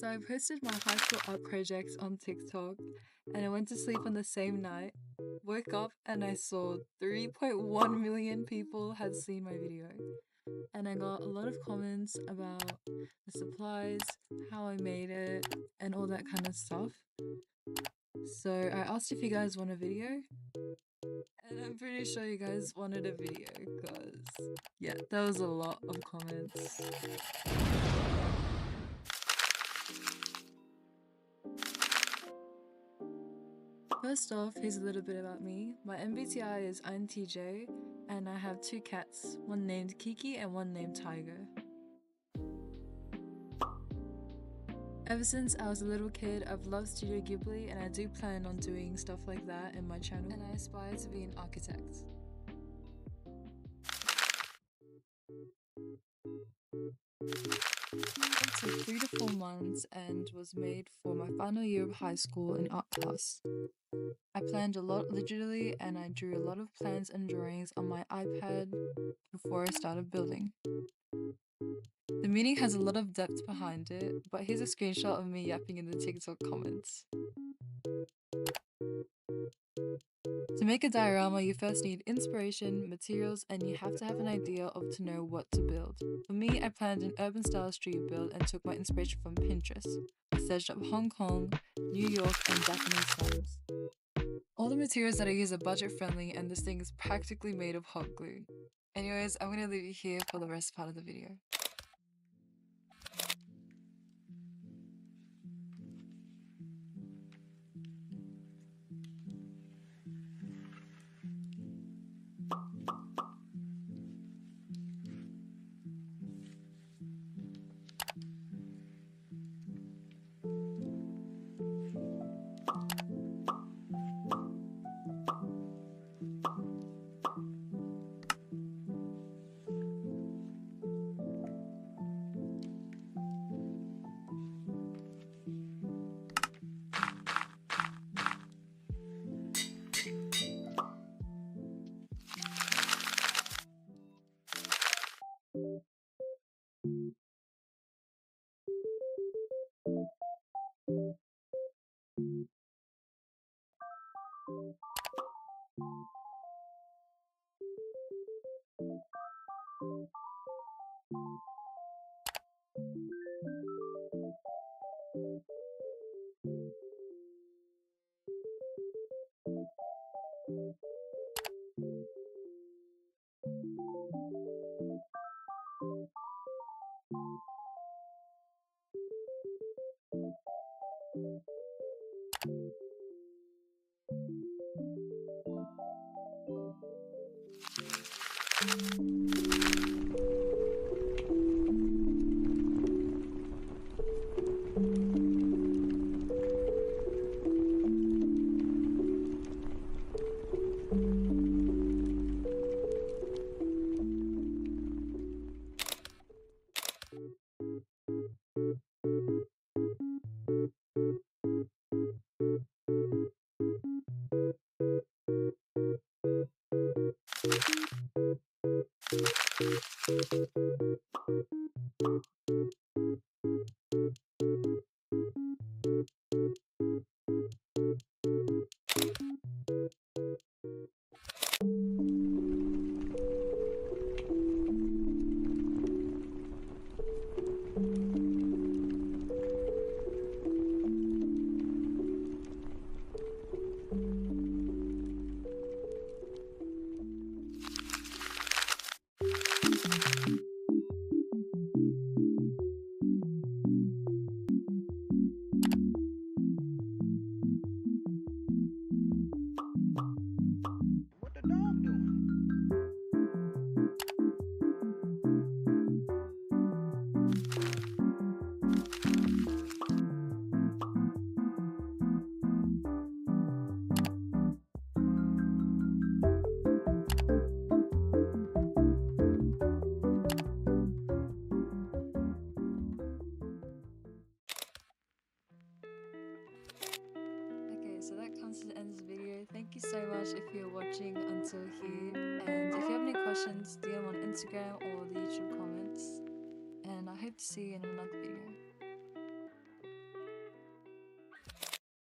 So I posted my high school art projects on TikTok and I went to sleep on the same night, woke up and I saw 3.1 million people had seen my video. And I got a lot of comments about the supplies, how I made it, and all that kind of stuff. So I asked if you guys want a video, and I'm pretty sure you guys wanted a video because, yeah, there was a lot of comments. First off, here's a little bit about me. My MBTI is INTJ, and I have two cats, one named Kiki and one named Tiger. Ever since I was a little kid, I've loved Studio Ghibli and I do plan on doing stuff like that in my channel, and I aspire to be an architect. It took 3 to 4 months and was made for my final year of high school in art class. I planned a lot digitally and I drew a lot of plans and drawings on my iPad before I started building. The meaning has a lot of depth behind it, but here's a screenshot of me yapping in the TikTok comments. To make a diorama, you first need inspiration, materials, and you have to have an idea of to know what to build. For me, I planned an urban style street build and took my inspiration from Pinterest. I searched up Hong Kong, New York, and Japanese slums. All the materials that I use are budget friendly and this thing is practically made of hot glue. Anyways, I'm gonna leave you here for the rest part of the video. What the dog doing? Okay, so that comes to the end of the video. Thank you so much if you're watching until here. And if you have any questions, DM on Instagram or the YouTube comments. And I hope to see you in another video.